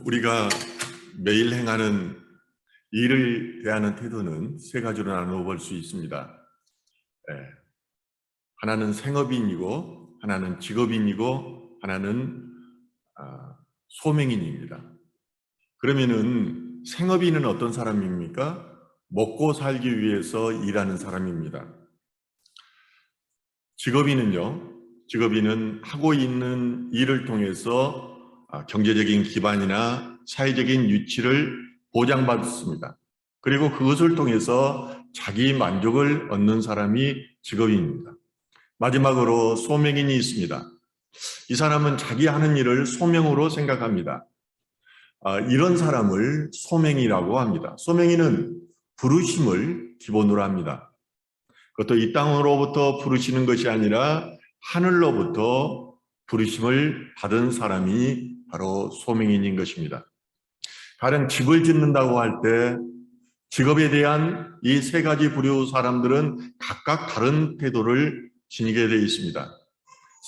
우리가 매일 행하는 일을 대하는 태도는 세 가지로 나누어 볼 수 있습니다. 하나는 생업인이고, 하나는 직업인이고, 하나는 소명인입니다. 그러면은 생업인은 어떤 사람입니까? 먹고 살기 위해서 일하는 사람입니다. 직업인은 하고 있는 일을 통해서 경제적인 기반이나 사회적인 위치를 보장받습니다. 그리고 그것을 통해서 자기 만족을 얻는 사람이 직업인입니다. 마지막으로 소명인이 있습니다. 이 사람은 자기 하는 일을 소명으로 생각합니다. 이런 사람을 소명이라고 합니다. 소명인은 부르심을 기본으로 합니다. 그것도 이 땅으로부터 부르시는 것이 아니라 하늘로부터 부르심을 받은 사람이 바로 소명인인 것입니다. 가령 집을 짓는다고 할 때 직업에 대한 이 세 가지 부류 사람들은 각각 다른 태도를 지니게 되어 있습니다.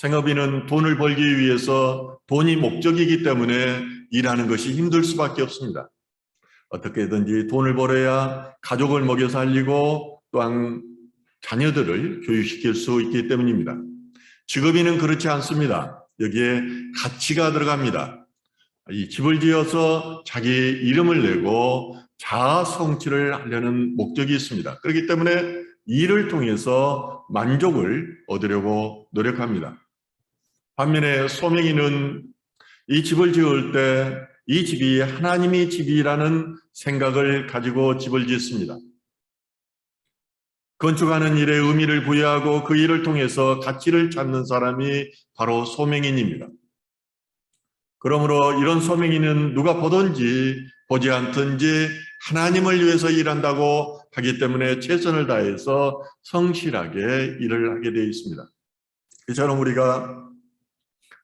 생업인은 돈을 벌기 위해서 돈이 목적이기 때문에 일하는 것이 힘들 수밖에 없습니다. 어떻게든지 돈을 벌어야 가족을 먹여 살리고 또한 자녀들을 교육시킬 수 있기 때문입니다. 직업인은 그렇지 않습니다. 여기에 가치가 들어갑니다. 이 집을 지어서 자기 이름을 내고 자아 성취를 하려는 목적이 있습니다. 그렇기 때문에 일을 통해서 만족을 얻으려고 노력합니다. 반면에 소명인은 이 집을 지을 때 이 집이 하나님의 집이라는 생각을 가지고 집을 짓습니다. 건축하는 일에 의미를 부여하고 그 일을 통해서 가치를 찾는 사람이 바로 소명인입니다. 그러므로 이런 소명인은 누가 보든지 보지 않든지 하나님을 위해서 일한다고 하기 때문에 최선을 다해서 성실하게 일을 하게 되어 있습니다. 이처럼 우리가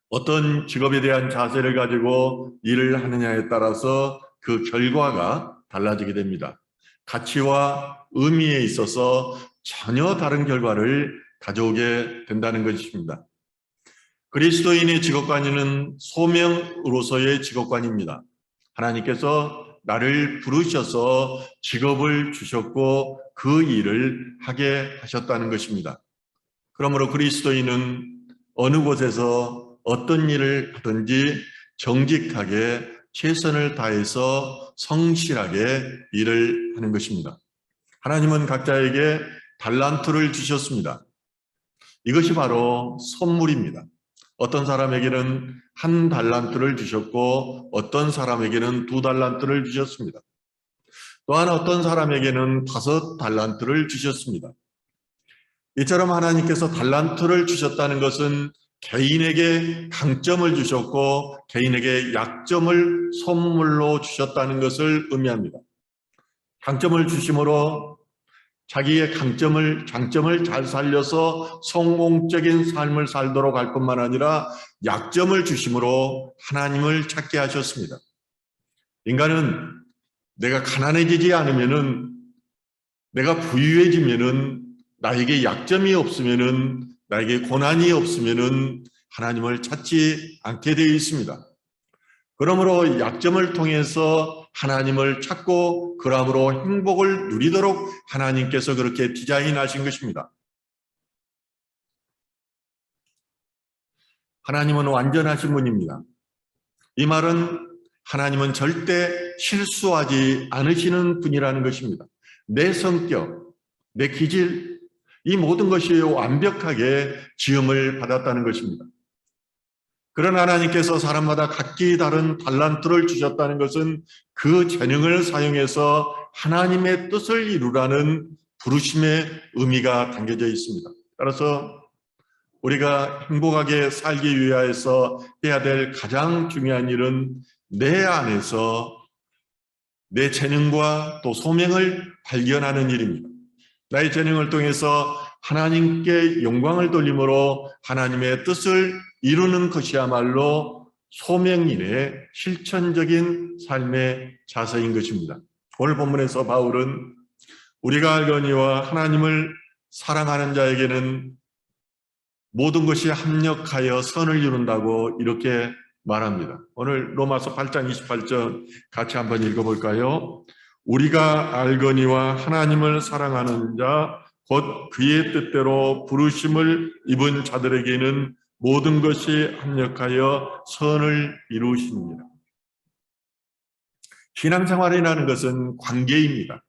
어떤 직업에 대한 자세를 가지고 일을 하느냐에 따라서 그 결과가 달라지게 됩니다. 가치와 의미에 있어서 전혀 다른 결과를 가져오게 된다는 것입니다. 그리스도인의 직업관은 소명으로서의 직업관입니다. 하나님께서 나를 부르셔서 직업을 주셨고 그 일을 하게 하셨다는 것입니다. 그러므로 그리스도인은 어느 곳에서 어떤 일을 하든지 정직하게 최선을 다해서 성실하게 일을 하는 것입니다. 하나님은 각자에게 달란트를 주셨습니다. 이것이 바로 선물입니다. 어떤 사람에게는 1달란트를 주셨고 어떤 사람에게는 2달란트를 주셨습니다. 또한 어떤 사람에게는 5달란트를 주셨습니다. 이처럼 하나님께서 달란트를 주셨다는 것은 개인에게 강점을 주셨고 개인에게 약점을 선물로 주셨다는 것을 의미합니다. 강점을 주심으로 자기의 장점을 잘 살려서 성공적인 삶을 살도록 할 뿐만 아니라 약점을 주심으로 하나님을 찾게 하셨습니다. 인간은 내가 가난해지지 않으면은, 내가 부유해지면은, 나에게 약점이 없으면은, 나에게 고난이 없으면은 하나님을 찾지 않게 되어 있습니다. 그러므로 약점을 통해서 하나님을 찾고 그러므로 행복을 누리도록 하나님께서 그렇게 디자인하신 것입니다. 하나님은 완전하신 분입니다. 이 말은 하나님은 절대 실수하지 않으시는 분이라는 것입니다. 내 성격, 내 기질, 이 모든 것이 완벽하게 지음을 받았다는 것입니다. 그런 하나님께서 사람마다 각기 다른 달란트를 주셨다는 것은 그 재능을 사용해서 하나님의 뜻을 이루라는 부르심의 의미가 담겨져 있습니다. 따라서 우리가 행복하게 살기 위해서 해야 될 가장 중요한 일은 내 안에서 내 재능과 또 소명을 발견하는 일입니다. 나의 재능을 통해서 하나님께 영광을 돌림으로 하나님의 뜻을 이루는 것이야말로 소명인의 실천적인 삶의 자세인 것입니다. 오늘 본문에서 바울은 우리가 알거니와 하나님을 사랑하는 자에게는 모든 것이 합력하여 선을 이룬다고 이렇게 말합니다. 오늘 로마서 8장 28절 같이 한번 읽어볼까요? 우리가 알거니와 하나님을 사랑하는 자 곧 그의 뜻대로 부르심을 입은 자들에게는 모든 것이 합력하여 선을 이루십니다. 신앙생활이라는 것은 관계입니다.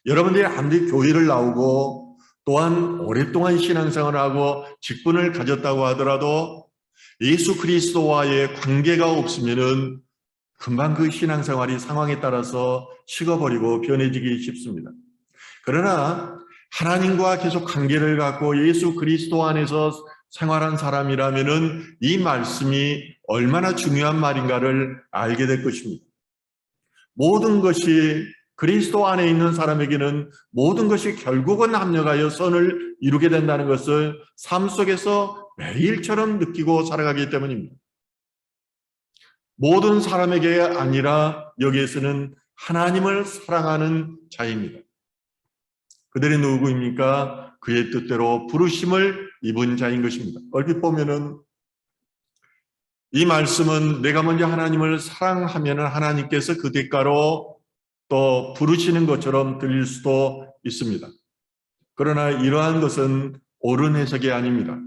여러분들이 아무리 교회를 나오고 또한 오랫동안 신앙생활을 하고 직분을 가졌다고 하더라도 예수 그리스도와의 관계가 없으면은 금방 그 신앙생활이 상황에 따라서 식어버리고 변해지기 쉽습니다. 그러나 하나님과 계속 관계를 갖고 예수 그리스도 안에서 생활한 사람이라면은 이 말씀이 얼마나 중요한 말인가를 알게 될 것입니다. 모든 것이 그리스도 안에 있는 사람에게는 모든 것이 결국은 합력하여 선을 이루게 된다는 것을 삶 속에서 매일처럼 느끼고 살아가기 때문입니다. 모든 사람에게 아니라 여기에서는 하나님을 사랑하는 자입니다. 그들이 누구입니까? 그의 뜻대로 부르심을 입은 자인 것입니다. 얼핏 보면은 이 말씀은 내가 먼저 하나님을 사랑하면 하나님께서 그 대가로 또 부르시는 것처럼 들릴 수도 있습니다. 그러나 이러한 것은 옳은 해석이 아닙니다.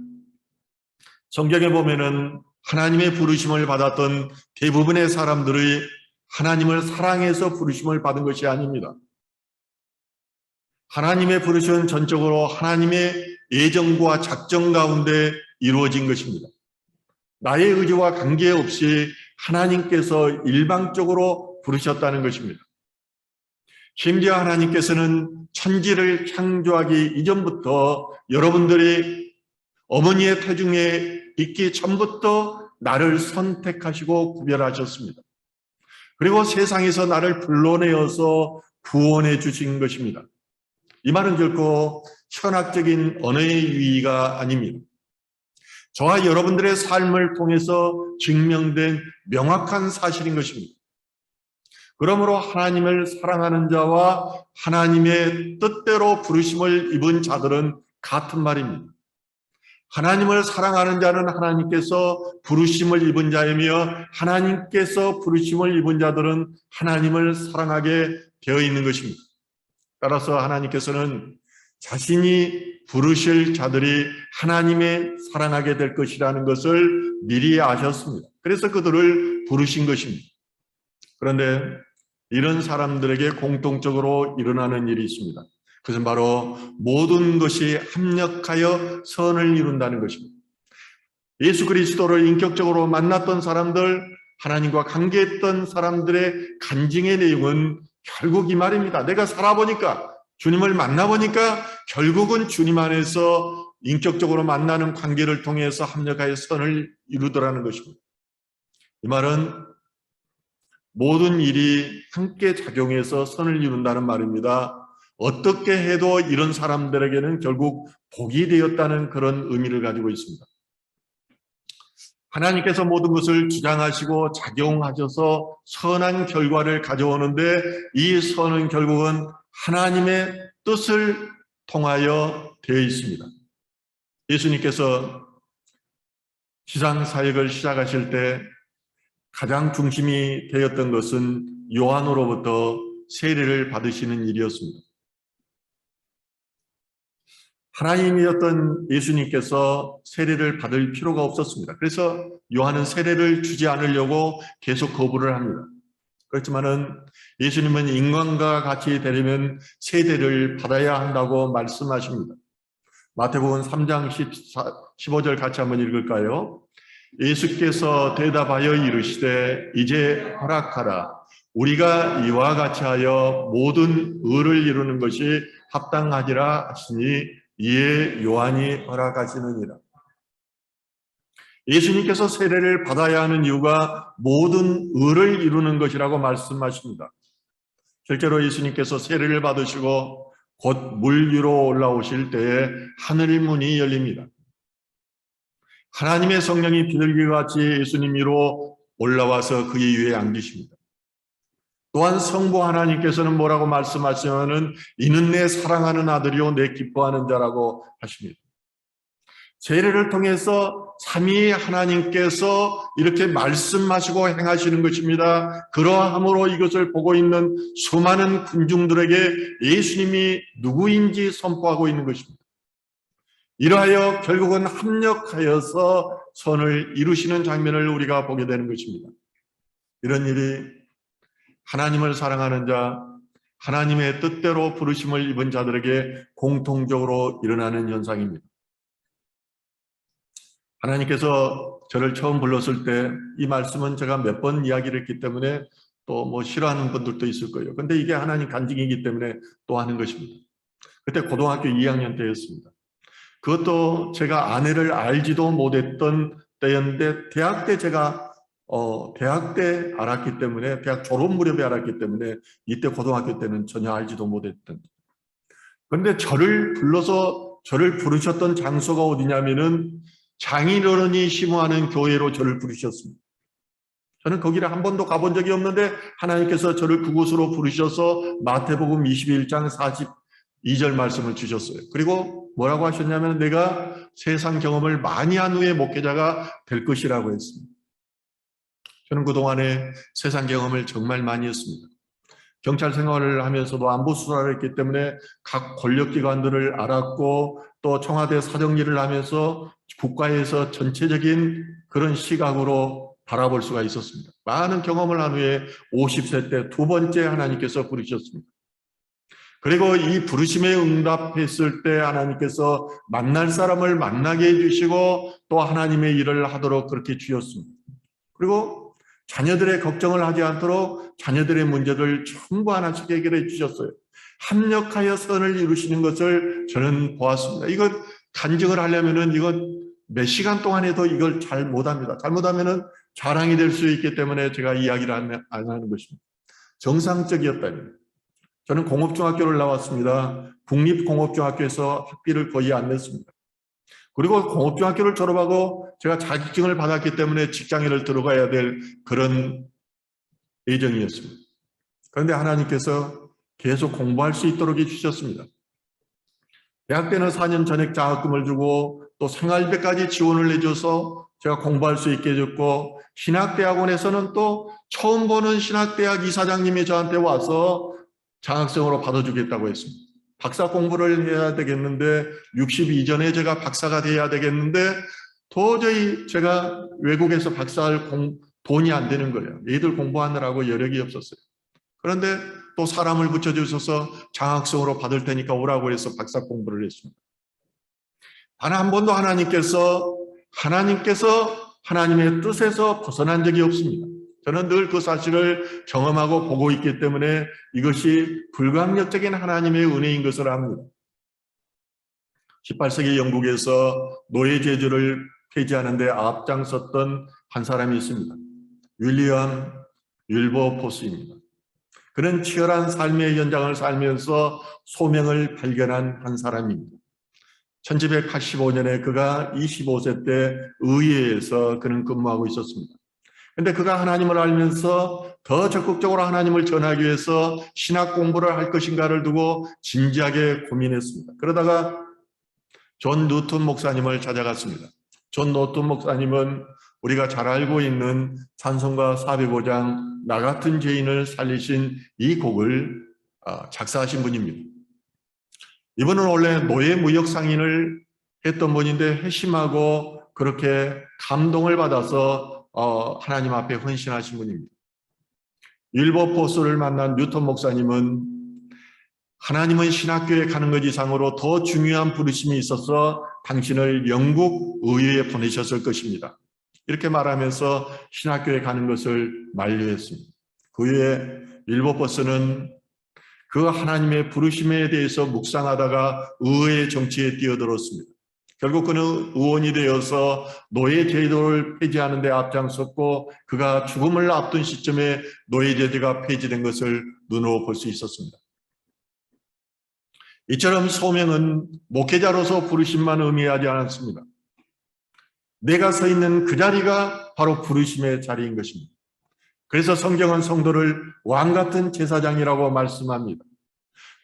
성경에 보면은 하나님의 부르심을 받았던 대부분의 사람들이 하나님을 사랑해서 부르심을 받은 것이 아닙니다. 하나님의 부르심은 전적으로 하나님의 예정과 작정 가운데 이루어진 것입니다. 나의 의지와 관계없이 하나님께서 일방적으로 부르셨다는 것입니다. 심지어 하나님께서는 천지를 창조하기 이전부터 여러분들이 어머니의 태중에 있기 전부터 나를 선택하시고 구별하셨습니다. 그리고 세상에서 나를 불러내어서 구원해 주신 것입니다. 이 말은 결코 현학적인 언어의 유의가 아닙니다. 저와 여러분들의 삶을 통해서 증명된 명확한 사실인 것입니다. 그러므로 하나님을 사랑하는 자와 하나님의 뜻대로 부르심을 입은 자들은 같은 말입니다. 하나님을 사랑하는 자는 하나님께서 부르심을 입은 자이며 하나님께서 부르심을 입은 자들은 하나님을 사랑하게 되어 있는 것입니다. 따라서 하나님께서는 자신이 부르실 자들이 하나님의 사랑하게 될 것이라는 것을 미리 아셨습니다. 그래서 그들을 부르신 것입니다. 그런데 이런 사람들에게 공통적으로 일어나는 일이 있습니다. 그것은 바로 모든 것이 합력하여 선을 이룬다는 것입니다. 예수 그리스도를 인격적으로 만났던 사람들, 하나님과 관계했던 사람들의 간증의 내용은 결국 이 말입니다. 내가 살아보니까, 주님을 만나보니까 결국은 주님 안에서 인격적으로 만나는 관계를 통해서 합력하여 선을 이루더라는 것입니다. 이 말은 모든 일이 함께 작용해서 선을 이룬다는 말입니다. 어떻게 해도 이런 사람들에게는 결국 복이 되었다는 그런 의미를 가지고 있습니다. 하나님께서 모든 것을 주장하시고 작용하셔서 선한 결과를 가져오는데 이 선은 결국은 하나님의 뜻을 통하여 되어 있습니다. 예수님께서 지상 사역을 시작하실 때 가장 중심이 되었던 것은 요한으로부터 세례를 받으시는 일이었습니다. 하나님이었던 예수님께서 세례를 받을 필요가 없었습니다. 그래서 요한은 세례를 주지 않으려고 계속 거부를 합니다. 그렇지만은 예수님은 인간과 같이 되려면 세례를 받아야 한다고 말씀하십니다. 마태복음 3장 15절 같이 한번 읽을까요? 예수께서 대답하여 이르시되 이제 허락하라. 우리가 이와 같이 하여 모든 의를 이루는 것이 합당하리라 하시니 이에 요한이 허락하시느니라. 예수님께서 세례를 받아야 하는 이유가 모든 의를 이루는 것이라고 말씀하십니다. 실제로 예수님께서 세례를 받으시고 곧 물 위로 올라오실 때에 하늘 문이 열립니다. 하나님의 성령이 비둘기같이 예수님 위로 올라와서 그의 위에 앉으십니다. 또한 성부 하나님께서는 뭐라고 말씀하시냐면 이는 내 사랑하는 아들이요 내 기뻐하는 자라고 하십니다. 세례를 통해서 삼위 하나님께서 이렇게 말씀하시고 행하시는 것입니다. 그러함으로 이것을 보고 있는 수많은 군중들에게 예수님이 누구인지 선포하고 있는 것입니다. 이러하여 결국은 합력하여서 선을 이루시는 장면을 우리가 보게 되는 것입니다. 이런 일이 하나님을 사랑하는 자, 하나님의 뜻대로 부르심을 입은 자들에게 공통적으로 일어나는 현상입니다. 하나님께서 저를 처음 불렀을 때 이 말씀은 제가 몇 번 이야기를 했기 때문에 또 뭐 싫어하는 분들도 있을 거예요. 근데 이게 하나님 간증이기 때문에 또 하는 것입니다. 그때 고등학교 2학년 때였습니다. 그것도 제가 아내를 알지도 못했던 때였는데 대학 때 제가 대학 때 알았기 때문에, 대학 졸업 무렵에 알았기 때문에 이때 고등학교 때는 전혀 알지도 못했던. 그런데 저를 불러서 저를 부르셨던 장소가 어디냐면은 장인어른이 심호하는 교회로 저를 부르셨습니다. 저는 거기를 한 번도 가본 적이 없는데 하나님께서 저를 그곳으로 부르셔서 마태복음 21장 42절 말씀을 주셨어요. 그리고 뭐라고 하셨냐면 내가 세상 경험을 많이 한 후에 목회자가 될 것이라고 했습니다. 저는 그동안에 세상 경험을 정말 많이 했습니다. 경찰 생활을 하면서도 안보 수사를 했기 때문에 각 권력기관들을 알았고 또 청와대 사정일을 하면서 국가에서 전체적인 그런 시각으로 바라볼 수가 있었습니다. 많은 경험을 한 후에 50세 때 두 번째 하나님께서 부르셨습니다. 그리고 이 부르심에 응답했을 때 하나님께서 만날 사람을 만나게 해주시고 또 하나님의 일을 하도록 그렇게 주셨습니다. 그리고 자녀들의 걱정을 하지 않도록 자녀들의 문제를 전부 하나씩 해결해 주셨어요. 합력하여 선을 이루시는 것을 저는 보았습니다. 이건 간증을 하려면은 이건 몇 시간 동안 해도 이걸 잘 못합니다. 잘못하면은 자랑이 될 수 있기 때문에 제가 이야기를 안 하는 것입니다. 정상적이었다니. 저는 공업중학교를 나왔습니다. 국립공업중학교에서 학비를 거의 안 냈습니다. 그리고 공업중학교를 졸업하고 제가 자격증을 받았기 때문에 직장인을 들어가야 될 그런 예정이었습니다. 그런데 하나님께서 계속 공부할 수 있도록 해주셨습니다. 대학 때는 4년 전액 장학금을 주고 또 생활비까지 지원을 해줘서 제가 공부할 수 있게 해줬고, 신학대학원에서는 또 처음 보는 신학대학 이사장님이 저한테 와서 장학생으로 받아주겠다고 했습니다. 박사 공부를 해야 되겠는데 60 이전에 제가 박사가 돼야 되겠는데 도저히 제가 외국에서 박사할 돈이 안 되는 거예요. 얘들 공부하느라고 여력이 없었어요. 그런데 또 사람을 붙여주셔서 장학생으로 받을 테니까 오라고 해서 박사 공부를 했습니다. 단 한 번도 하나님께서 하나님의 뜻에서 벗어난 적이 없습니다. 저는 늘 그 사실을 경험하고 보고 있기 때문에 이것이 불강력적인 하나님의 은혜인 것을 압니다. 18세기 영국에서 노예제도를 폐지하는 데 앞장섰던 한 사람이 있습니다. 윌리엄 윌버포스입니다. 그는 치열한 삶의 현장을 살면서 소명을 발견한 한 사람입니다. 1785년에 그가 25세 때 의회에서 그는 근무하고 있었습니다. 그런데 그가 하나님을 알면서 더 적극적으로 하나님을 전하기 위해서 신학 공부를 할 것인가를 두고 진지하게 고민했습니다. 그러다가 존 뉴턴 목사님을 찾아갔습니다. 존 뉴턴 목사님은 우리가 잘 알고 있는 찬송가 405장 나 같은 죄인을 살리신 이 곡을 작사하신 분입니다. 이분은 원래 노예무역 상인을 했던 분인데 회심하고 그렇게 감동을 받아서 하나님 앞에 헌신하신 분입니다. 윌버포스를 만난 뉴턴 목사님은 하나님은 신학교에 가는 것 이상으로 더 중요한 부르심이 있어서 당신을 영국 의회에 보내셨을 것입니다. 이렇게 말하면서 신학교에 가는 것을 만류했습니다. 그 후에 윌버포스는 그 하나님의 부르심에 대해서 묵상하다가 의회 정치에 뛰어들었습니다. 결국 그는 의원이 되어서 노예제도를 폐지하는 데 앞장섰고 그가 죽음을 앞둔 시점에 노예제도가 폐지된 것을 눈으로 볼 수 있었습니다. 이처럼 소명은 목회자로서 부르심만 의미하지 않았습니다. 내가 서 있는 그 자리가 바로 부르심의 자리인 것입니다. 그래서 성경은 성도를 왕같은 제사장이라고 말씀합니다.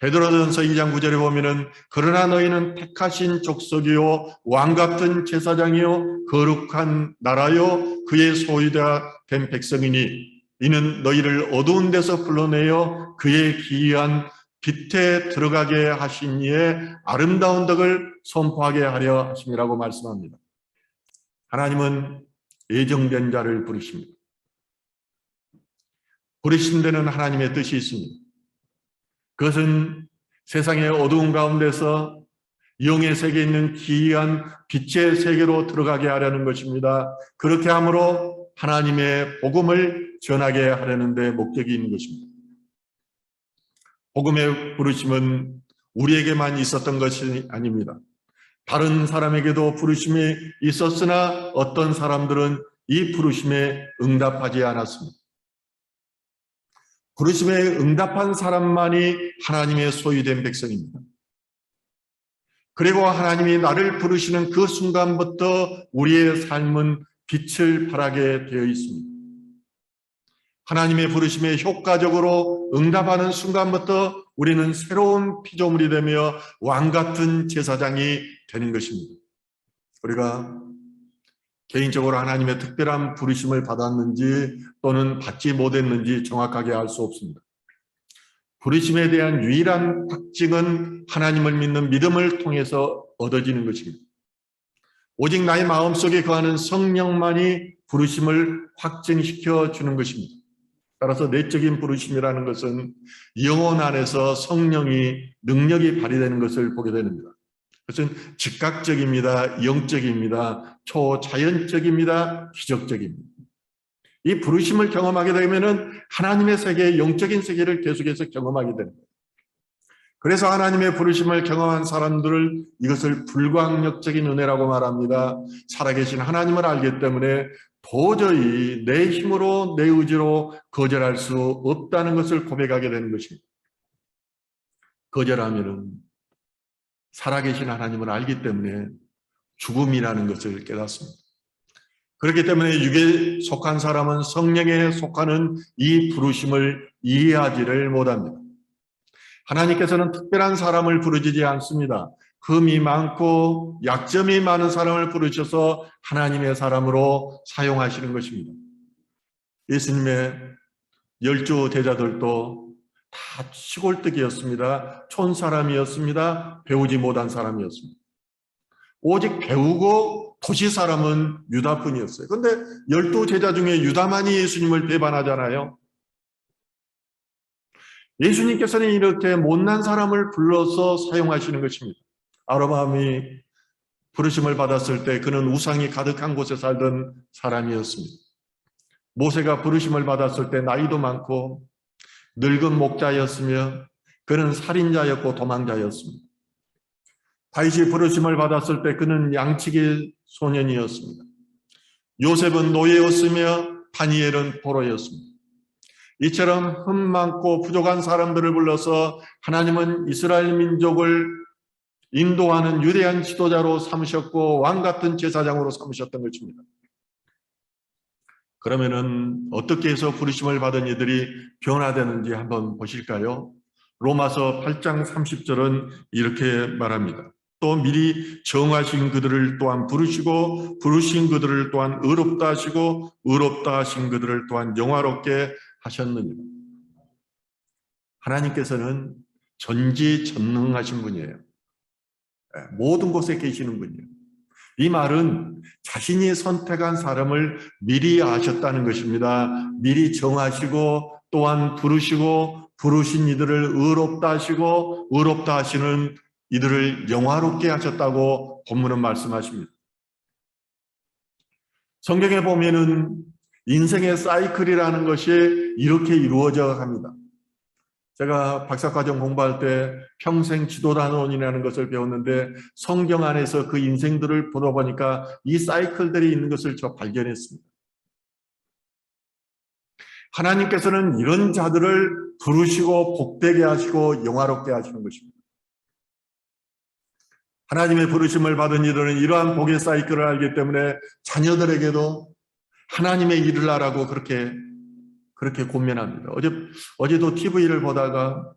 베드로전서 2장 9절에 보면은 그러나 너희는 택하신 족속이요 왕 같은 제사장이요 거룩한 나라요 그의 소유가 된 백성이니 이는 너희를 어두운 데서 불러내어 그의 기이한 빛에 들어가게 하신 이의 아름다운 덕을 선포하게 하려 하심이라고 말씀합니다. 하나님은 예정된 자를 부르십니다. 부르신 데는 하나님의 뜻이 있습니다. 그것은 세상의 어두운 가운데서 영의 세계에 있는 기이한 빛의 세계로 들어가게 하려는 것입니다. 그렇게 함으로 하나님의 복음을 전하게 하려는 데 목적이 있는 것입니다. 복음의 부르심은 우리에게만 있었던 것이 아닙니다. 다른 사람에게도 부르심이 있었으나 어떤 사람들은 이 부르심에 응답하지 않았습니다. 부르심에 응답한 사람만이 하나님의 소유된 백성입니다. 그리고 하나님이 나를 부르시는 그 순간부터 우리의 삶은 빛을 발하게 되어 있습니다. 하나님의 부르심에 효과적으로 응답하는 순간부터 우리는 새로운 피조물이 되며 왕같은 제사장이 되는 것입니다. 우리가 개인적으로 하나님의 특별한 부르심을 받았는지 또는 받지 못했는지 정확하게 알 수 없습니다. 부르심에 대한 유일한 확증은 하나님을 믿는 믿음을 통해서 얻어지는 것입니다. 오직 나의 마음속에 거하는 성령만이 부르심을 확증시켜 주는 것입니다. 따라서 내적인 부르심이라는 것은 영혼 안에서 성령이 능력이 발휘되는 것을 보게 됩니다. 그것은 즉각적입니다. 영적입니다. 초자연적입니다. 기적적입니다. 이 부르심을 경험하게 되면은 하나님의 세계, 영적인 세계를 계속해서 경험하게 됩니다. 그래서 하나님의 부르심을 경험한 사람들을 이것을 불광력적인 은혜라고 말합니다. 살아계신 하나님을 알기 때문에 도저히 내 힘으로 내 의지로 거절할 수 없다는 것을 고백하게 되는 것입니다. 거절하면은 살아계신 하나님을 알기 때문에 죽음이라는 것을 깨닫습니다. 그렇기 때문에 육에 속한 사람은 성령에 속하는 이 부르심을 이해하지를 못합니다. 하나님께서는 특별한 사람을 부르지 않습니다. 흠이 많고 약점이 많은 사람을 부르셔서 하나님의 사람으로 사용하시는 것입니다. 예수님의 12 제자들도 다 시골뜨기였습니다. 촌사람이었습니다. 배우지 못한 사람이었습니다. 오직 배우고 도시 사람은 유다뿐이었어요. 그런데 12 제자 중에 유다만이 예수님을 배반하잖아요. 예수님께서는 이렇게 못난 사람을 불러서 사용하시는 것입니다. 아브라함이 부르심을 받았을 때 그는 우상이 가득한 곳에 살던 사람이었습니다. 모세가 부르심을 받았을 때 나이도 많고 늙은 목자였으며 그는 살인자였고 도망자였습니다. 다윗이 부르심을 받았을 때 그는 양치기 소년이었습니다. 요셉은 노예였으며 다니엘은 포로였습니다. 이처럼 흠 많고 부족한 사람들을 불러서 하나님은 이스라엘 민족을 인도하는 위대한 지도자로 삼으셨고 왕 같은 제사장으로 삼으셨던 것입니다. 그러면은 어떻게 해서 부르심을 받은 이들이 변화되는지 한번 보실까요? 로마서 8장 30절은 이렇게 말합니다. 또 미리 정하신 그들을 또한 부르시고 부르신 그들을 또한 의롭다 하시고 의롭다 하신 그들을 또한 영화롭게 하셨느니라. 하나님께서는 전지전능하신 분이에요. 모든 곳에 계시는 분이에요. 이 말은 자신이 선택한 사람을 미리 아셨다는 것입니다. 미리 정하시고 또한 부르시고 부르신 이들을 의롭다 하시고 의롭다 하시는 이들을 영화롭게 하셨다고 본문은 말씀하십니다. 성경에 보면은 인생의 사이클이라는 것이 이렇게 이루어져 갑니다. 제가 박사과정 공부할 때 평생 지도단원이라는 것을 배웠는데 성경 안에서 그 인생들을 보다 보니까 이 사이클들이 있는 것을 저 발견했습니다. 하나님께서는 이런 자들을 부르시고 복되게 하시고 영화롭게 하시는 것입니다. 하나님의 부르심을 받은 이들은 이러한 복의 사이클을 알기 때문에 자녀들에게도 하나님의 일을 하라고 그렇게 권면합니다. 어제도 TV를 보다가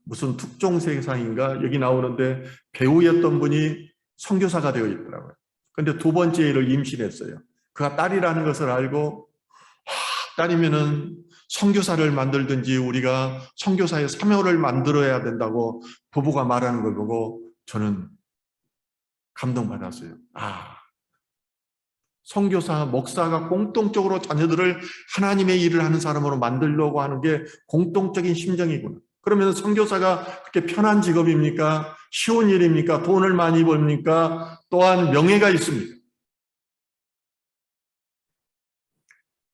무슨 특종 세상인가 여기 나오는데 배우였던 분이 선교사가 되어 있더라고요. 근데 두 번째 일을 임신했어요. 그가 딸이라는 것을 알고 딸이면은 선교사를 만들든지 우리가 선교사의 사명을 만들어야 된다고 부부가 말하는 걸 보고 저는 감동받았어요. 선교사, 목사가 공통적으로 자녀들을 하나님의 일을 하는 사람으로 만들려고 하는 게 공통적인 심정이구나. 그러면 선교사가 그렇게 편한 직업입니까? 쉬운 일입니까? 돈을 많이 벌니까? 또한 명예가 있습니다.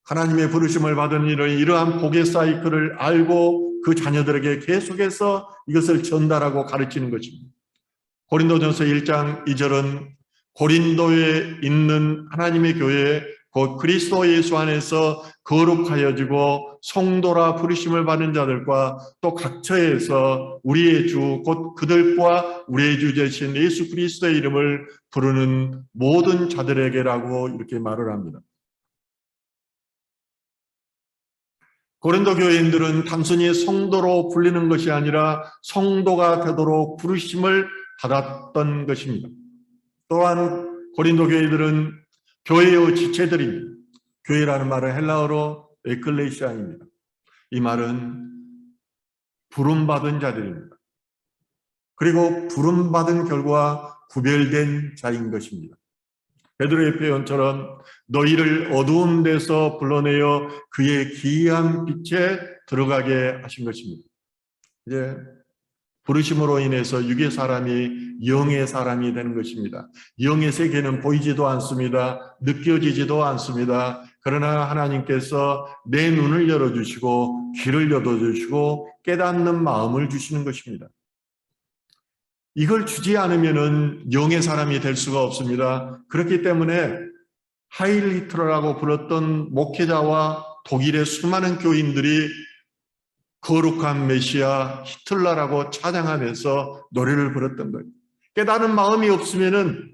하나님의 부르심을 받은 일을 이러한 복의 사이클을 알고 그 자녀들에게 계속해서 이것을 전달하고 가르치는 것입니다. 고린도전서 1장 2절은 고린도에 있는 하나님의 교회 곧 그리스도 예수 안에서 거룩하여지고 성도라 부르심을 받은 자들과 또 각처에서 우리의 주 곧 그들과 우리의 주 되신 예수 그리스도의 이름을 부르는 모든 자들에게라고 이렇게 말을 합니다. 고린도 교회인들은 단순히 성도로 불리는 것이 아니라 성도가 되도록 부르심을 받았던 것입니다. 또한 고린도 교회들은 교회의 지체들입니다. 교회라는 말은 헬라어로 에클레시아입니다. 이 말은 부름받은 자들입니다. 그리고 부름받은 결과 구별된 자인 것입니다. 베드로의 표현처럼 너희를 어두운 데서 불러내어 그의 기이한 빛에 들어가게 하신 것입니다. 이제 부르심으로 인해서 육의 사람이 영의 사람이 되는 것입니다. 영의 세계는 보이지도 않습니다. 느껴지지도 않습니다. 그러나 하나님께서 내 눈을 열어주시고 귀를 열어주시고 깨닫는 마음을 주시는 것입니다. 이걸 주지 않으면은 영의 사람이 될 수가 없습니다. 그렇기 때문에 하일 히틀러라고 불렀던 목회자와 독일의 수많은 교인들이 거룩한 메시아 히틀러라고 찬양하면서 노래를 부르던 거예요. 깨닫는 마음이 없으면은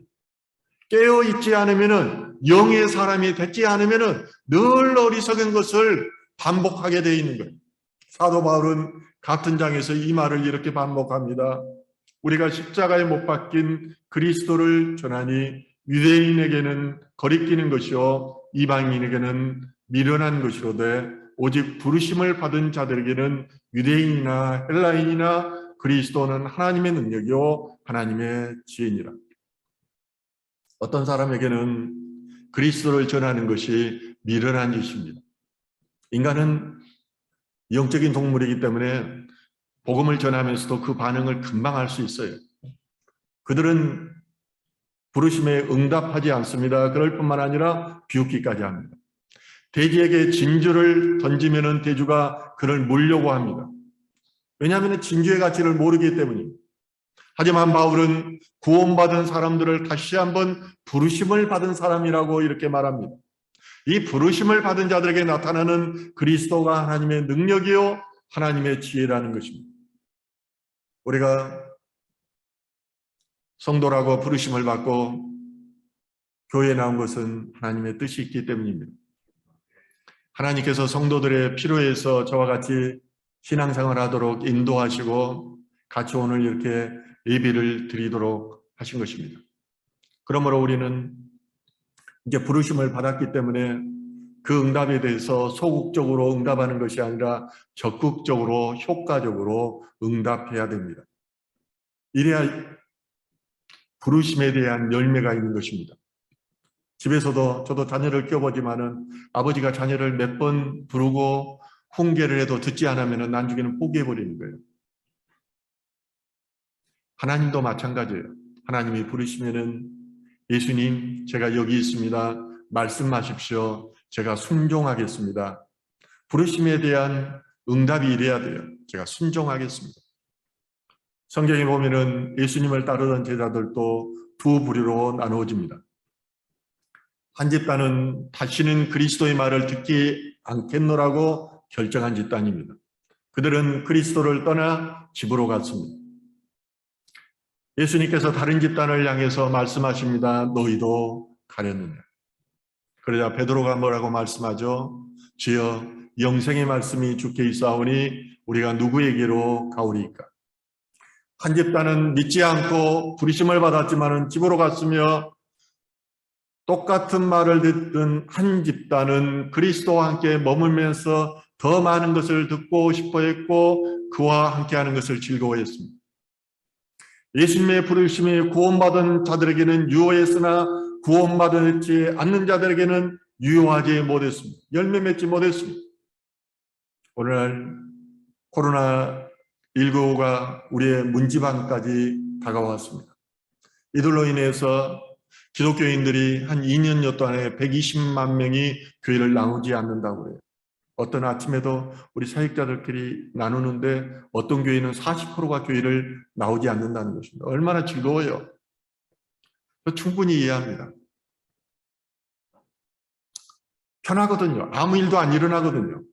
깨어 있지 않으면은 영의 사람이 되지 않으면은 늘 어리석은 것을 반복하게 되어 있는 거예요. 사도 바울은 같은 장에서 이 말을 이렇게 반복합니다. 우리가 십자가에 못 박힌 그리스도를 전하니 유대인에게는 거리끼는 것이요 이방인에게는 미련한 것이로되 오직 부르심을 받은 자들에게는 유대인이나 헬라인이나 그리스도는 하나님의 능력이요 하나님의 지혜니라. 어떤 사람에게는 그리스도를 전하는 것이 미련한 일입니다. 인간은 영적인 동물이기 때문에 복음을 전하면서도 그 반응을 금방 할 수 있어요. 그들은 부르심에 응답하지 않습니다. 그럴 뿐만 아니라 비웃기까지 합니다. 돼지에게 진주를 던지면 돼지가 그를 물려고 합니다. 왜냐하면 진주의 가치를 모르기 때문입니다. 하지만 바울은 구원받은 사람들을 다시 한번 부르심을 받은 사람이라고 이렇게 말합니다. 이 부르심을 받은 자들에게 나타나는 그리스도가 하나님의 능력이요 하나님의 지혜라는 것입니다. 우리가 성도라고 부르심을 받고 교회에 나온 것은 하나님의 뜻이 있기 때문입니다. 하나님께서 성도들의 필요에서 저와 같이 신앙생활 하도록 인도하시고 같이 오늘 이렇게 예배를 드리도록 하신 것입니다. 그러므로 우리는 이제 부르심을 받았기 때문에 그 응답에 대해서 소극적으로 응답하는 것이 아니라 적극적으로 효과적으로 응답해야 됩니다. 이래야 부르심에 대한 열매가 있는 것입니다. 집에서도 저도 자녀를 키워보지만은 아버지가 자녀를 몇 번 부르고 훈계를 해도 듣지 않으면 나중에는 포기해버리는 거예요. 하나님도 마찬가지예요. 하나님이 부르시면은 예수님 제가 여기 있습니다. 말씀하십시오. 제가 순종하겠습니다. 부르심에 대한 응답이 이래야 돼요. 제가 순종하겠습니다. 성경에 보면은 예수님을 따르던 제자들도 두 부류로 나누어집니다. 한 집단은 다시는 그리스도의 말을 듣지 않겠노라고 결정한 집단입니다. 그들은 그리스도를 떠나 집으로 갔습니다. 예수님께서 다른 집단을 향해서 말씀하십니다. 너희도 가려느냐. 그러자 베드로가 뭐라고 말씀하죠? 주여 영생의 말씀이 주께 있사오니 우리가 누구에게로 가오리이까? 한 집단은 믿지 않고 부르심을 받았지만은 집으로 갔으며, 똑같은 말을 듣던 한 집단은 그리스도와 함께 머물면서 더 많은 것을 듣고 싶어 했고 그와 함께하는 것을 즐거워했습니다. 예수님의 부르심이 구원받은 자들에게는 유효했으나 구원받지 않는 자들에게는 유효하지 못했습니다. 열매 맺지 못했습니다. 오늘날 코로나19가 우리의 문지방까지 다가왔습니다. 이들로 인해서 기독교인들이 한 2년여 동안에 120만 명이 교회를 나오지 않는다고 해요. 어떤 아침에도 우리 사역자들끼리 나누는데 어떤 교회는 40%가 교회를 나오지 않는다는 것입니다. 얼마나 즐거워요. 충분히 이해합니다. 편하거든요. 아무 일도 안 일어나거든요.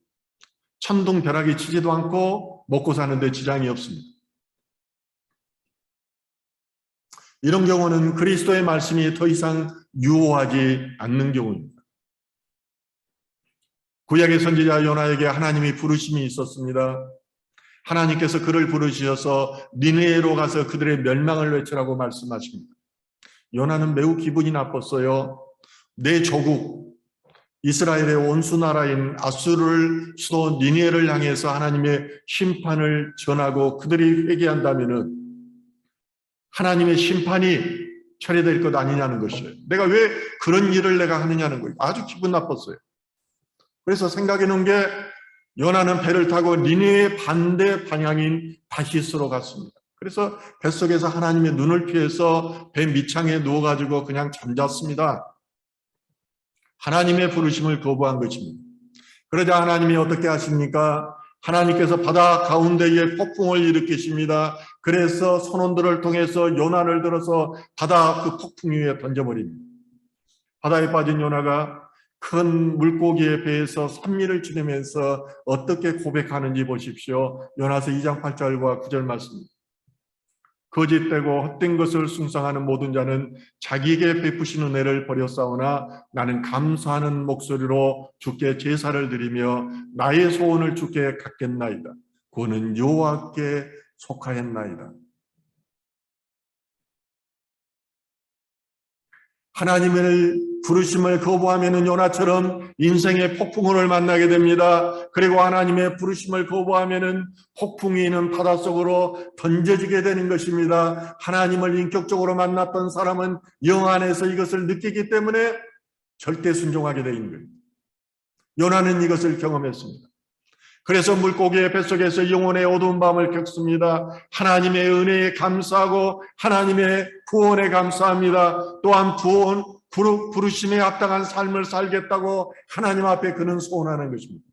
천둥벼락이 치지도 않고 먹고 사는데 지장이 없습니다. 이런 경우는 그리스도의 말씀이 더 이상 유효하지 않는 경우입니다. 구약의 선지자 요나에게 하나님이 부르심이 있었습니다. 하나님께서 그를 부르셔서 니느웨로 가서 그들의 멸망을 외치라고 말씀하십니다. 요나는 매우 기분이 나빴어요. 내 조국 이스라엘의 원수나라인 아수르를 수도 니느웨를 향해서 하나님의 심판을 전하고 그들이 회개한다면은 하나님의 심판이 철회될 것 아니냐는 것이에요. 내가 왜 그런 일을 내가 하느냐는 거예요. 아주 기분 나빴어요. 그래서 생각해 놓은 게 요나는 배를 타고 니느웨 반대 방향인 다시스로 갔습니다. 그래서 뱃속에서 하나님의 눈을 피해서 배 밑창에 누워가지고 그냥 잠잤습니다. 하나님의 부르심을 거부한 것입니다. 그러자 하나님이 어떻게 하십니까? 하나님께서 바다 가운데에 폭풍을 일으키십니다. 그래서 선원들을 통해서 요나를 들어서 바다 그 폭풍 위에 던져버립니다. 바다에 빠진 요나가 큰 물고기의 배에서 산미를 지내면서 어떻게 고백하는지 보십시오. 요나서 2장 8절과 9절 말씀입니다. 거짓되고 헛된 것을 숭상하는 모든 자는 자기에게 베푸신 은혜를 버렸사오나 나는 감사하는 목소리로 주께 제사를 드리며 나의 소원을 주께 갖겠나이다. 그는 여호와께 속하였나이다. 하나님의 부르심을 거부하면 요나처럼 인생의 폭풍우를 만나게 됩니다. 그리고 하나님의 부르심을 거부하면 폭풍이 있는 바닷속으로 던져지게 되는 것입니다. 하나님을 인격적으로 만났던 사람은 영 안에서 이것을 느끼기 때문에 절대 순종하게 되는 거예요. 요나는 이것을 경험했습니다. 그래서 물고기의 뱃속에서 영혼의 어두운 밤을 겪습니다. 하나님의 은혜에 감사하고 하나님의 구원에 감사합니다. 또한 부르심에 합당한 삶을 살겠다고 하나님 앞에 그는 소원하는 것입니다.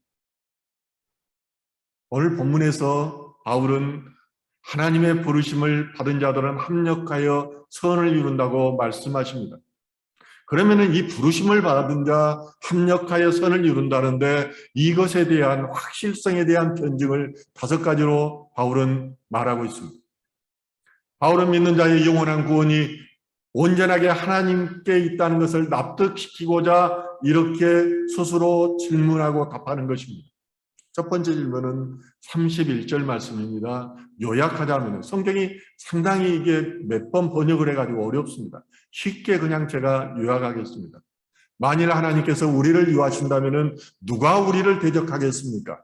오늘 본문에서 바울은 하나님의 부르심을 받은 자들은 합력하여 선을 이룬다고 말씀하십니다. 그러면은 이 부르심을 받은 자 합력하여 선을 이룬다는데 이것에 대한 확실성에 대한 변증을 5가지로 바울은 말하고 있습니다. 바울은 믿는 자의 영원한 구원이 온전하게 하나님께 있다는 것을 납득시키고자 이렇게 스스로 질문하고 답하는 것입니다. 첫 번째 질문은 31절 말씀입니다. 요약하자면 성경이 상당히 이게 몇 번 번역을 해가지고 어렵습니다. 쉽게 그냥 제가 요약하겠습니다. 만일 하나님께서 우리를 유하신다면 누가 우리를 대적하겠습니까?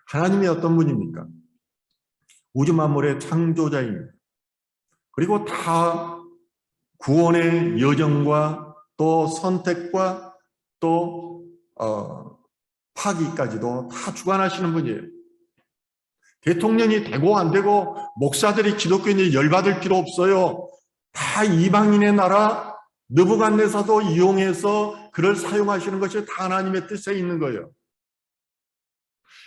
하나님이 어떤 분입니까? 우주 만물의 창조자입니다. 그리고 다 구원의 여정과 또 선택과 또 파기까지도 다 주관하시는 분이에요. 대통령이 되고 안 되고 목사들이 기독교인이 열받을 필요 없어요. 다 이방인의 나라 느부갓네살도 이용해서 그를 사용하시는 것이 다 하나님의 뜻에 있는 거예요.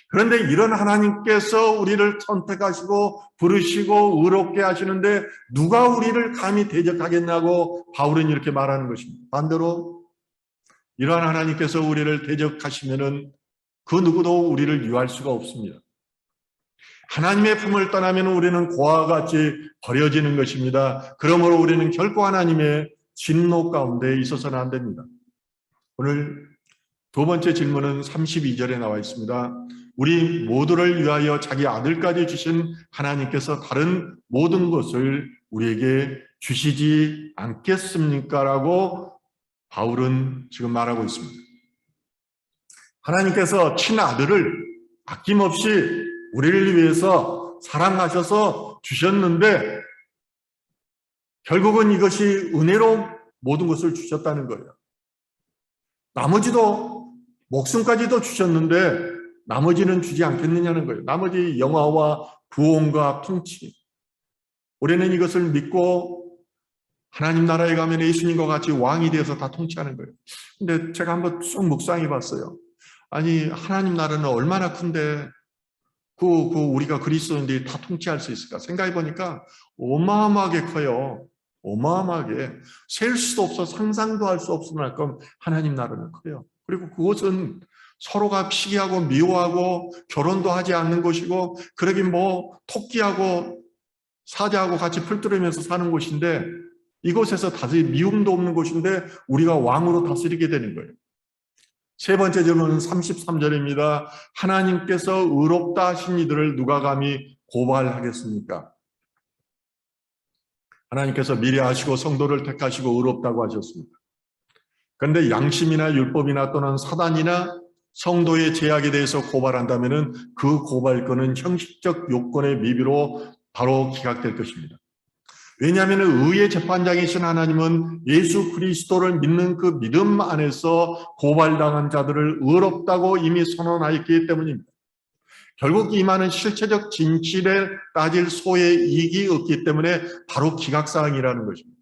그런데 이런 하나님께서 우리를 선택하시고 부르시고 의롭게 하시는데 누가 우리를 감히 대적하겠냐고 바울은 이렇게 말하는 것입니다. 반대로 이러한 하나님께서 우리를 대적하시면은 그 누구도 우리를 유할 수가 없습니다. 하나님의 품을 떠나면 우리는 고아와 같이 버려지는 것입니다. 그러므로 우리는 결코 하나님의 진노 가운데 있어서는 안 됩니다. 오늘 두 번째 질문은 32절에 나와 있습니다. 우리 모두를 위하여 자기 아들까지 주신 하나님께서 다른 모든 것을 우리에게 주시지 않겠습니까? 라고 바울은 지금 말하고 있습니다. 하나님께서 친아들을 아낌없이 우리를 위해서 사랑하셔서 주셨는데 결국은 이것이 은혜로 모든 것을 주셨다는 거예요. 나머지도 목숨까지도 주셨는데 나머지는 주지 않겠느냐는 거예요. 나머지 영화와 부흥과 통치. 우리는 이것을 믿고 하나님 나라에 가면 예수님과 같이 왕이 되어서 다 통치하는 거예요. 근데 제가 한번 쭉 묵상해 봤어요. 아니 하나님 나라는 얼마나 큰데 우리가 그리스도인들이 다 통치할 수 있을까? 생각해 보니까 어마어마하게 커요. 어마어마하게 셀 수도 없어 상상도 할 수 없을 만큼 하나님 나라는 커요. 그리고 그것은 서로가 시기하고 미워하고 결혼도 하지 않는 곳이고 그러긴 뭐 토끼하고 사자하고 같이 풀뜨리면서 사는 곳인데 이곳에서 다시 미움도 없는 곳인데 우리가 왕으로 다스리게 되는 거예요. 세 번째 질문은 33절입니다. 하나님께서 의롭다 하신 이들을 누가 감히 고발하겠습니까? 하나님께서 미리 아시고 성도를 택하시고 의롭다고 하셨습니다. 그런데 양심이나 율법이나 또는 사단이나 성도의 죄악에 대해서 고발한다면 그 고발권은 형식적 요건의 미비로 바로 기각될 것입니다. 왜냐하면 의의 재판장이신 하나님은 예수 그리스도를 믿는 그 믿음 안에서 고발당한 자들을 의롭다고 이미 선언하였기 때문입니다. 결국 이 말은 실체적 진실에 따질 소의 이익이 없기 때문에 바로 기각사항이라는 것입니다.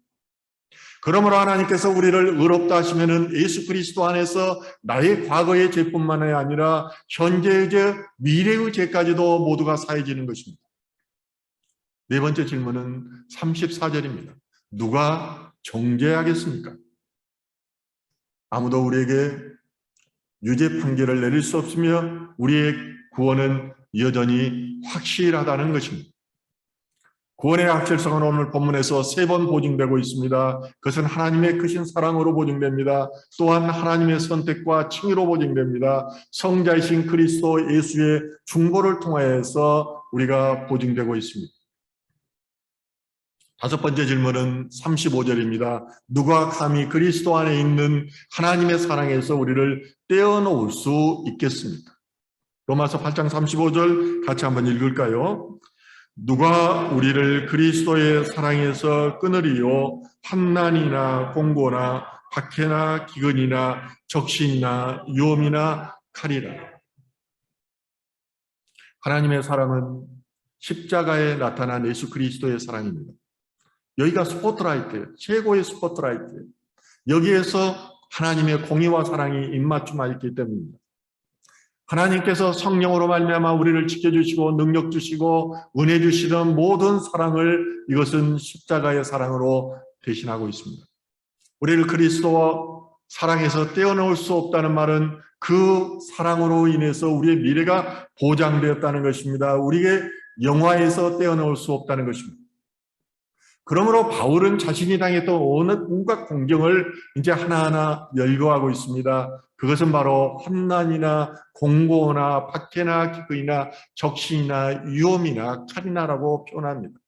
그러므로 하나님께서 우리를 의롭다 하시면은 예수 그리스도 안에서 나의 과거의 죄뿐만 아니라 현재의 죄, 미래의 죄까지도 모두가 사해지는 것입니다. 네 번째 질문은 34절입니다. 누가 정죄하겠습니까? 아무도 우리에게 유죄 판결을 내릴 수 없으며 우리의 구원은 여전히 확실하다는 것입니다. 구원의 확실성은 오늘 본문에서 세 번 보증되고 있습니다. 그것은 하나님의 크신 사랑으로 보증됩니다. 또한 하나님의 선택과 칭의로 보증됩니다. 성자이신 그리스도 예수의 중보를 통하여서 우리가 보증되고 있습니다. 다섯 번째 질문은 35절입니다. 누가 감히 그리스도 안에 있는 하나님의 사랑에서 우리를 떼어놓을 수 있겠습니까? 로마서 8장 35절 같이 한번 읽을까요? 누가 우리를 그리스도의 사랑에서 끊으리요? 환난이나 공고나 박해나 기근이나 적신이나 위험이나 칼이라. 하나님의 사랑은 십자가에 나타난 예수 그리스도의 사랑입니다. 여기가 스포트라이트예요. 최고의 스포트라이트예요. 여기에서 하나님의 공의와 사랑이 입맞춤하였기 때문입니다. 하나님께서 성령으로 말미암아 우리를 지켜주시고 능력 주시고 은혜 주시는 모든 사랑을 이것은 십자가의 사랑으로 대신하고 있습니다. 우리를 그리스도와 사랑에서 떼어놓을 수 없다는 말은 그 사랑으로 인해서 우리의 미래가 보장되었다는 것입니다. 우리의 영화에서 떼어놓을 수 없다는 것입니다. 그러므로 바울은 자신이 당했던 온갖 공경을 이제 하나하나 열거하고 있습니다. 그것은 바로 환난이나 공고나 박해나 기근이나 적신이나 위험이나 칼이나라고 표현합니다.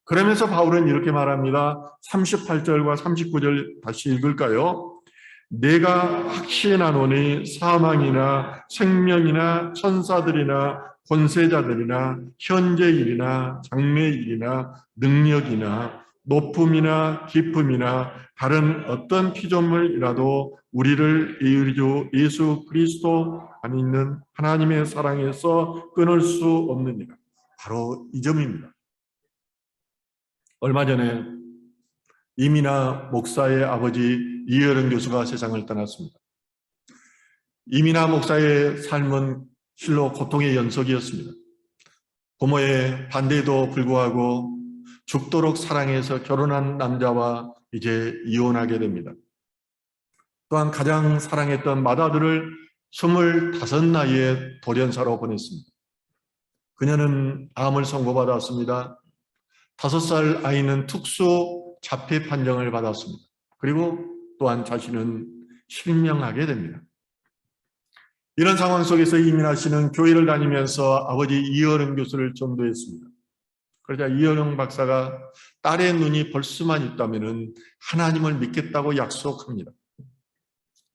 그러면서 바울은 이렇게 말합니다. 38절과 39절 다시 읽을까요? 내가 확신하노니 사망이나 생명이나 천사들이나 권세자들이나 현재일이나 장래일이나 능력이나 높음이나 깊음이나 다른 어떤 피조물이라도 우리를 우리 예수 그리스도 안에 있는 하나님의 사랑에서 끊을 수 없느니라. 바로 이 점입니다. 얼마 전에 이민아 목사의 아버지 이혜령 교수가 세상을 떠났습니다. 이민아 목사의 삶은 실로 고통의 연속이었습니다. 부모의 반대에도 불구하고 죽도록 사랑해서 결혼한 남자와 이제 이혼하게 됩니다. 또한 가장 사랑했던 맏아들을 25 나이에 돌연사로 보냈습니다. 그녀는 암을 선고받았습니다. 5살 아이는 특수 자폐 판정을 받았습니다. 그리고 또한 자신은 실명하게 됩니다. 이런 상황 속에서 이민아 씨는 교회를 다니면서 아버지 이어령 교수를 전도했습니다. 그러자 이어령 박사가 딸의 눈이 볼 수만 있다면 하나님을 믿겠다고 약속합니다.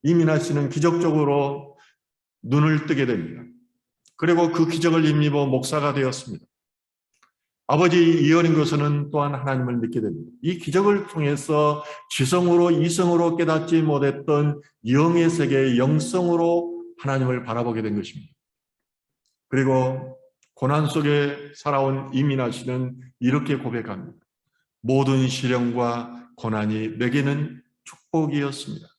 이민아 씨는 기적적으로 눈을 뜨게 됩니다. 그리고 그 기적을 힘입어 목사가 되었습니다. 아버지 이어령 교수는 또한 하나님을 믿게 됩니다. 이 기적을 통해서 지성으로 이성으로 깨닫지 못했던 영의 세계, 영성으로 하나님을 바라보게 된 것입니다. 그리고 고난 속에 살아온 이민아 씨는 이렇게 고백합니다. 모든 시련과 고난이 내게는 축복이었습니다.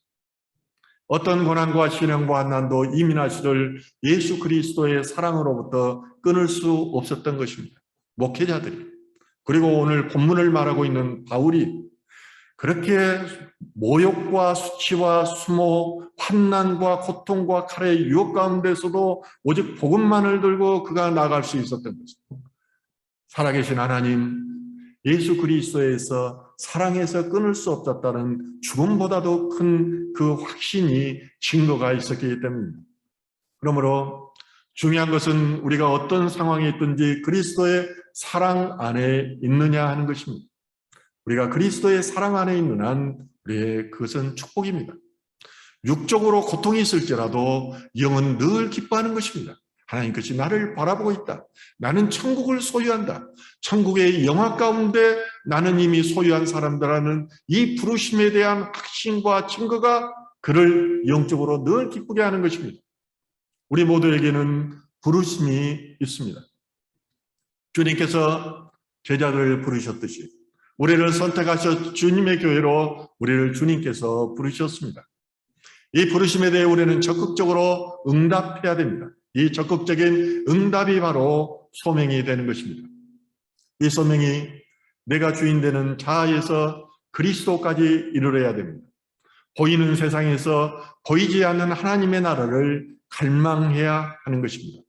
어떤 고난과 시련과 환난도 이민아 씨를 예수 그리스도의 사랑으로부터 끊을 수 없었던 것입니다. 목회자들이, 그리고 오늘 본문을 말하고 있는 바울이 그렇게 모욕과 수치와 수모, 환난과 고통과 칼의 유혹 가운데서도 오직 복음만을 들고 그가 나아갈 수 있었던 것입니다. 살아계신 하나님, 예수 그리스도에서 사랑에서 끊을 수 없었다는 죽음보다도 큰 그 확신이 증거가 있었기 때문입니다. 그러므로 중요한 것은 우리가 어떤 상황에 있든지 그리스도의 사랑 안에 있느냐 하는 것입니다. 우리가 그리스도의 사랑 안에 있는 한 우리의 그것은 축복입니다. 육적으로 고통이 있을지라도 영은 늘 기뻐하는 것입니다. 하나님 것이 나를 바라보고 있다. 나는 천국을 소유한다. 천국의 영화 가운데 나는 이미 소유한 사람들라는 이 부르심에 대한 확신과 증거가 그를 영적으로 늘 기쁘게 하는 것입니다. 우리 모두에게는 부르심이 있습니다. 주님께서 제자들을 부르셨듯이 우리를 선택하셔 주님의 교회로 우리를 주님께서 부르셨습니다. 이 부르심에 대해 우리는 적극적으로 응답해야 됩니다. 이 적극적인 응답이 바로 소명이 되는 것입니다. 이 소명이 내가 주인 되는 자아에서 그리스도까지 이르러야 됩니다. 보이는 세상에서 보이지 않는 하나님의 나라를 갈망해야 하는 것입니다.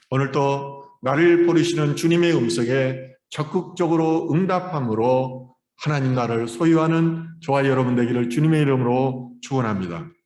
오늘도 나를 부르시는 주님의 음성에 적극적으로 응답함으로 하나님 나라를 소유하는 저와 여러분 되기를 주님의 이름으로 축원합니다.